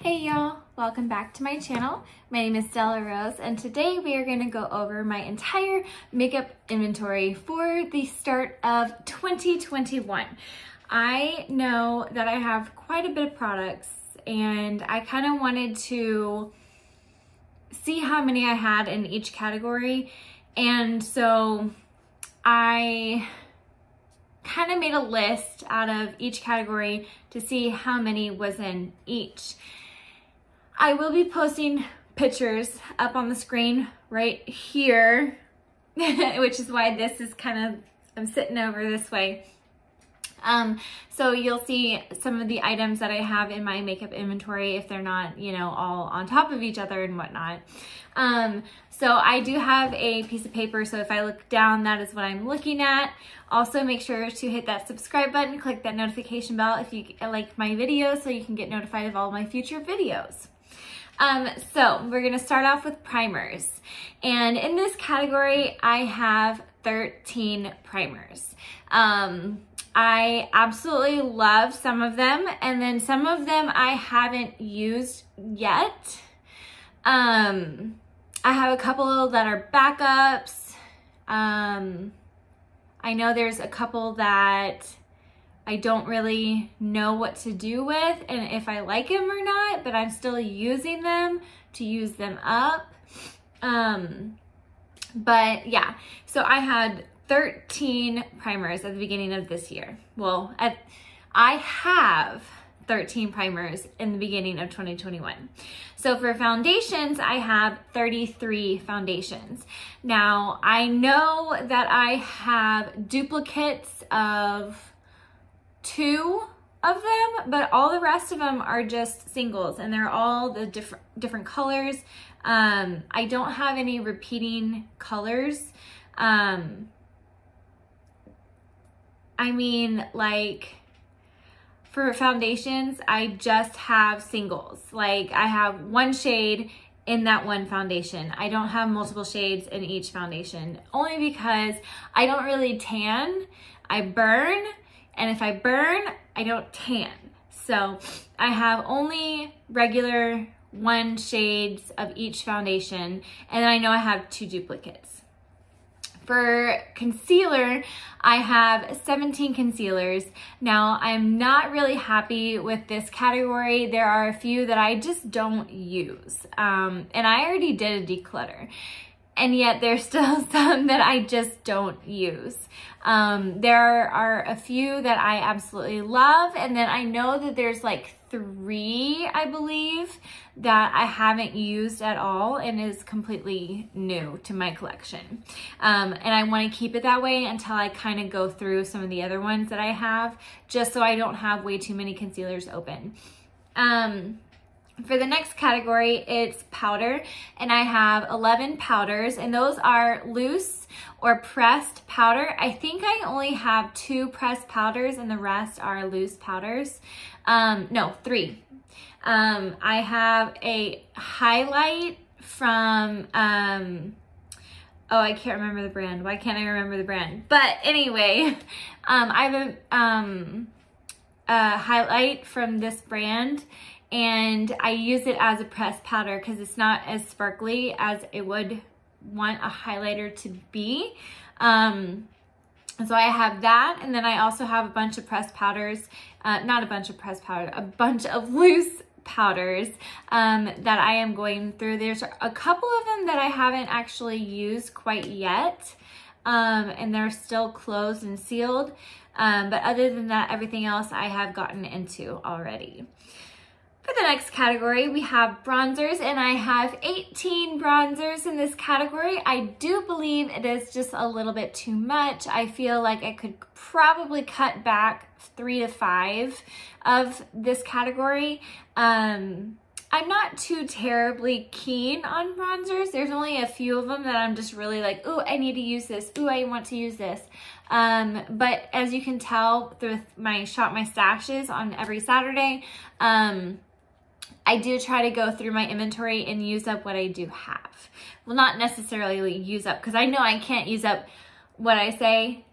Hey y'all, welcome back to my channel. My name is Stella Rose and today we are going to go over my entire makeup inventory for the start of 2021. I know that I have quite a bit of products and I kind of wanted to see how many I had in each category, and so I kind of made a list out of each category to see how many was in each. I will be posting pictures up on the screen right here, which is why this is I'm sitting over this way. So you'll see some of the items that I have in my makeup inventory if they're not, all on top of each other and whatnot. So I do have a piece of paper, so if I look down, that is what I'm looking at. Also, make sure to hit that subscribe button, click that notification bell if you like my videos so you can get notified of all my future videos. So we're gonna start off with primers. And in this category, I have 13 primers. I absolutely love some of them, and then some of them I haven't used yet. I have a couple that are backups. I know there's a couple that I don't really know what to do with and if I like them or not, but I'm still using them to use them up. But yeah, so I had 13 primers at the beginning of this year. Well, I have 13 primers in the beginning of 2021. So for foundations, I have 33 foundations. Now, I know that I have duplicates of 2 of them, but all the rest of them are just singles and they're all the different colors. I don't have any repeating colors. I mean, like, for foundations, I just have singles. Like, I have one shade in that one foundation. I don't have multiple shades in each foundation, only because I don't really tan. I burn, and if I burn, I don't tan. So I have only regular 1 shades of each foundation, and then I know I have 2 duplicates. For concealer, I have 17 concealers. Now, I'm not really happy with this category. There are a few that I just don't use. And I already did a declutter. And yet there's still some that I just don't use. There are a few that I absolutely love, and then I know that there's like 3, I believe, that I haven't used at all and is completely new to my collection. And I want to keep it that way until I kind of go through some of the other ones that I have, just so I don't have way too many concealers open. For the next category, it's powder, and I have 11 powders, and those are loose or pressed powder. I think I only have 2 pressed powders and the rest are loose powders. No, 3. I have a highlight from, oh, I can't remember the brand. Why can't I remember the brand? But anyway, I have a highlight from this brand, and I use it as a pressed powder because it's not as sparkly as it would want a highlighter to be. So I have that, and then I also have a bunch of pressed powders, not a bunch of pressed powder, a bunch of loose powders that I am going through. There's a couple of them that I haven't actually used quite yet, and they're still closed and sealed. But other than that, everything else I have gotten into already. For the next category, we have bronzers, and I have 18 bronzers in this category. I do believe it is just a little bit too much. I feel like I could probably cut back 3 to 5 of this category. I'm not too terribly keen on bronzers. There's only a few of them that I'm just really like, ooh, I need to use this. Ooh, I want to use this. But as you can tell through my Shop My Stashes on every Saturday, I do try to go through my inventory and use up what I do have. Well, not necessarily use up, because I know I can't use up, what I say,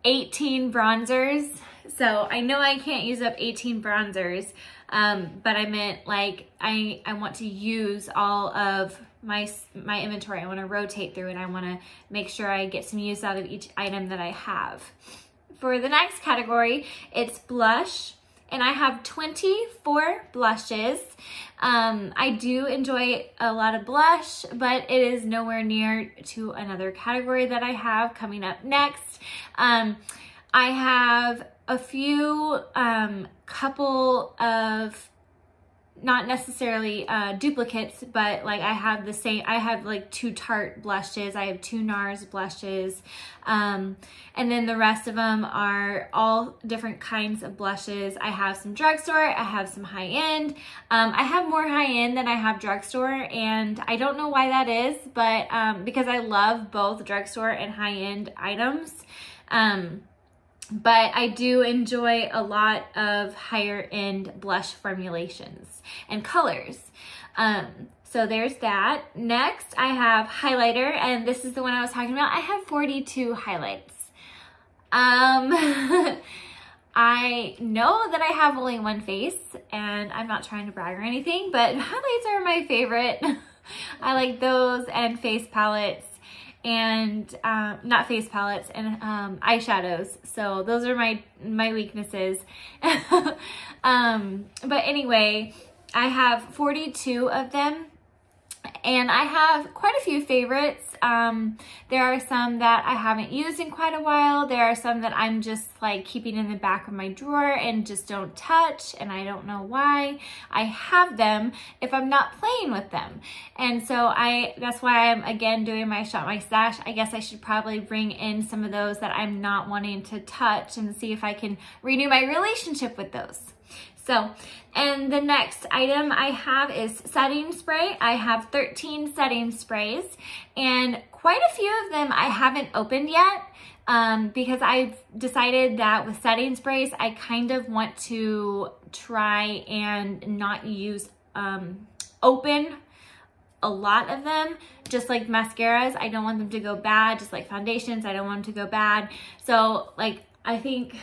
18 bronzers So I know I can't use up 18 bronzers, but I meant like I want to use all of my inventory. I want to rotate through and I want to make sure I get some use out of each item that I have. For the next category, it's blush. And I have 24 blushes. I do enjoy a lot of blush, but it is nowhere near to another category that I have coming up next. I have a few couple of, not necessarily duplicates, but like I have like 2 Tarte blushes, I have 2 NARS blushes, and then the rest of them are all different kinds of blushes. I have some drugstore, I have some high-end. I have more high-end than I have drugstore, and I don't know why that is, but because I love both drugstore and high-end items. But I do enjoy a lot of higher end blush formulations and colors. So there's that. Next, I have highlighter, and this is the one I was talking about. I have 42 highlights. I know that I have only one face, and I'm not trying to brag or anything, but highlights are my favorite. I like those and face palettes. And not face palettes, and eyeshadows. So those are my weaknesses. But anyway, I have 42 of them, and I have quite a few favorites. There are some that I haven't used in quite a while. There are some that I'm just like keeping in the back of my drawer and just don't touch, and I don't know why I have them if I'm not playing with them. And so that's why I'm again doing my Shop My Stash. I guess I should probably bring in some of those that I'm not wanting to touch and see if I can renew my relationship with those. So, and the next item I have is setting spray. I have 13 setting sprays, and quite a few of them I haven't opened yet because I've decided that with setting sprays, I kind of want to try and not use open a lot of them. Just like mascaras, I don't want them to go bad. Just like foundations, I don't want them to go bad. So like, I think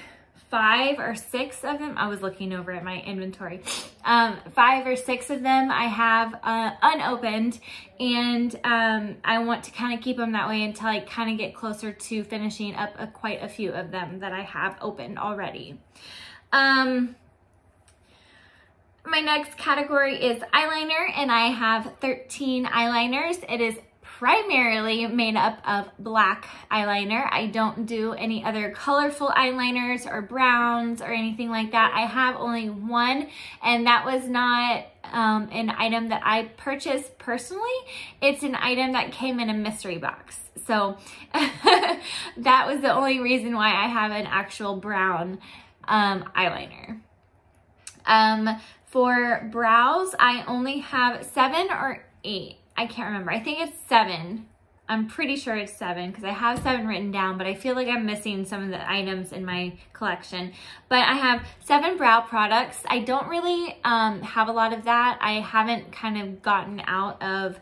5 or 6 of them, I was looking over at my inventory, 5 or 6 of them I have unopened, and I want to kind of keep them that way until I kind of get closer to finishing up quite a few of them that I have opened already. My next category is eyeliner, and I have 13 eyeliners. It is primarily made up of black eyeliner. I don't do any other colorful eyeliners or browns or anything like that. I have only one, and that was not an item that I purchased personally. It's an item that came in a mystery box. So that was the only reason why I have an actual brown eyeliner. For brows, I only have 7 or 8. I can't remember. I think it's 7. I'm pretty sure it's 7 because I have 7 written down, but I feel like I'm missing some of the items in my collection. But I have 7 brow products. I don't really have a lot of that. I haven't kind of gotten out of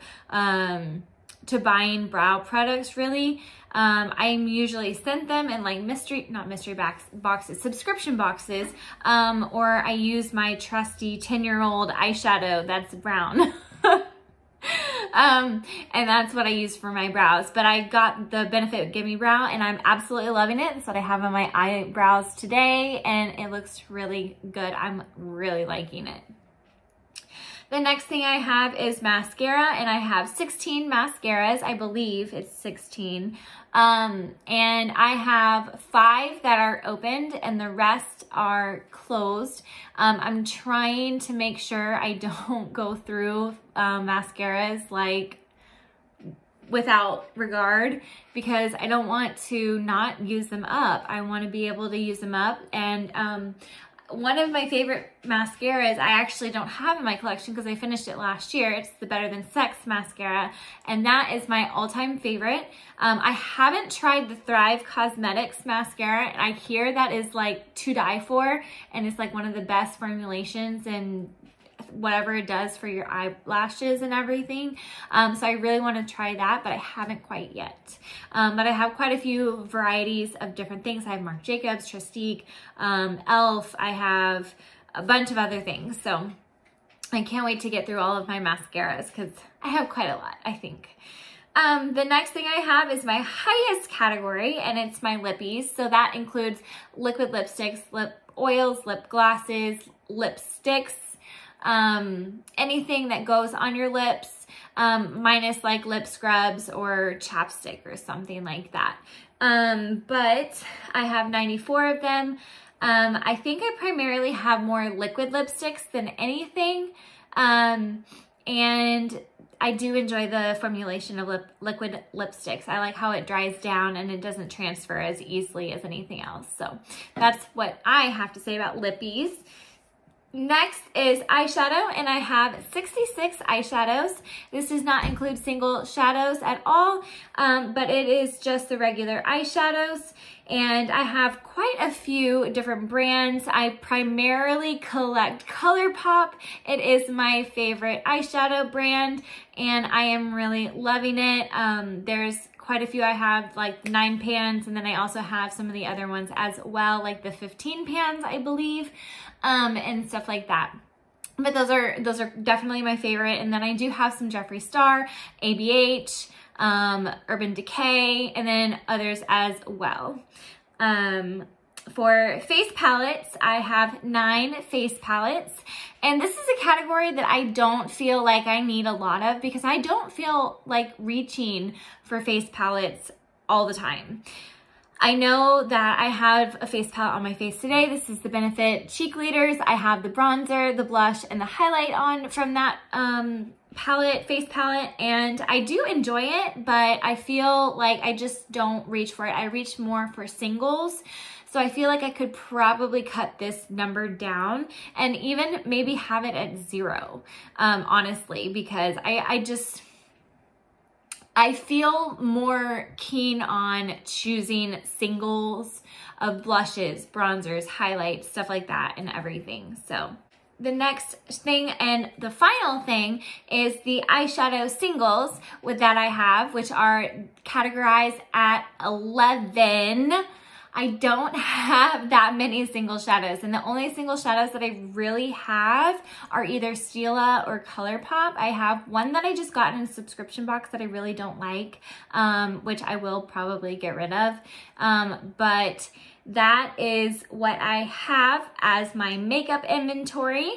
to buying brow products really. I'm usually sent them in like subscription boxes, or I use my trusty 10-year-old eyeshadow that's brown. And that's what I use for my brows. But I got the Benefit of Gimme Brow, and I'm absolutely loving it. That's what I have on my eyebrows today, and it looks really good. I'm really liking it. The next thing I have is mascara, and I have 16 mascaras. I believe it's 16. And I have 5 that are opened and the rest are closed. I'm trying to make sure I don't go through mascaras like without regard, because I don't want to not use them up. I want to be able to use them up. And one of my favorite mascaras I actually don't have in my collection because I finished it last year. It's the Better Than Sex mascara, and that is my all-time favorite. I haven't tried the Thrive Cosmetics mascara, and I hear that is like to die for, and it's like one of the best formulations, and whatever it does for your eyelashes and everything. So I really want to try that, but I haven't quite yet. But I have quite a few varieties of different things. I have Marc Jacobs, Trestique, e.l.f. I have a bunch of other things. So I can't wait to get through all of my mascaras because I have quite a lot, I think. The next thing I have is my highest category, and it's my lippies. So that includes liquid lipsticks, lip oils, lip glosses, lipsticks, anything that goes on your lips, minus like lip scrubs or chapstick or something like that. But I have 94 of them. I think I primarily have more liquid lipsticks than anything. And I do enjoy the formulation of liquid lipsticks. I like how it dries down and it doesn't transfer as easily as anything else. So that's what I have to say about lippies. Next is eyeshadow, and I have 66 eyeshadows. This does not include single shadows at all, but it is just the regular eyeshadows. And I have quite a few different brands. I primarily collect ColourPop. It is my favorite eyeshadow brand, and I am really loving it. There's quite a few. I have like 9 pans, and then I also have some of the other ones as well, like the 15 pans, I believe, and stuff like that. But those are definitely my favorite. And then I do have some Jeffree Star, ABH, Urban Decay, and then others as well. For face palettes, I have 9 face palettes, and this is a category that I don't feel like I need a lot of because I don't feel like reaching for face palettes all the time. I know that I have a face palette on my face today. This is the Benefit Cheek Leaders. I have the bronzer, the blush, and the highlight on from that face palette, and I do enjoy it, but I feel like I just don't reach for it. I reach more for singles. So I feel like I could probably cut this number down and even maybe have it at 0, honestly, because I feel more keen on choosing singles of blushes, bronzers, highlights, stuff like that and everything. So the next thing and the final thing is the eyeshadow singles that I have, which are categorized at 11. I don't have that many single shadows, and the only single shadows that I really have are either Stila or ColourPop. I have one that I just got in a subscription box that I really don't like, which I will probably get rid of, but that is what I have as my makeup inventory.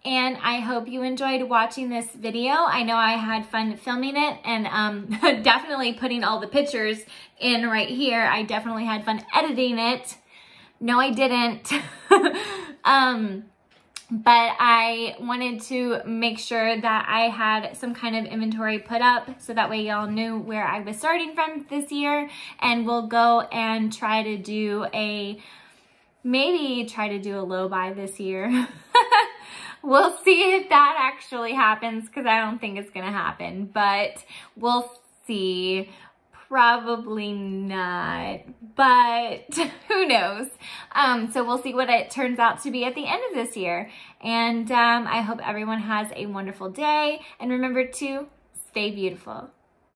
And I hope you enjoyed watching this video. I know I had fun filming it, and definitely putting all the pictures in right here. I definitely had fun editing it. No, I didn't. But I wanted to make sure that I had some kind of inventory put up so that way y'all knew where I was starting from this year. And we'll go and try to do maybe try to do a low buy this year. We'll see if that actually happens, because I don't think it's going to happen, but we'll see. Probably not, but who knows? So we'll see what it turns out to be at the end of this year. And I hope everyone has a wonderful day, and remember to stay beautiful.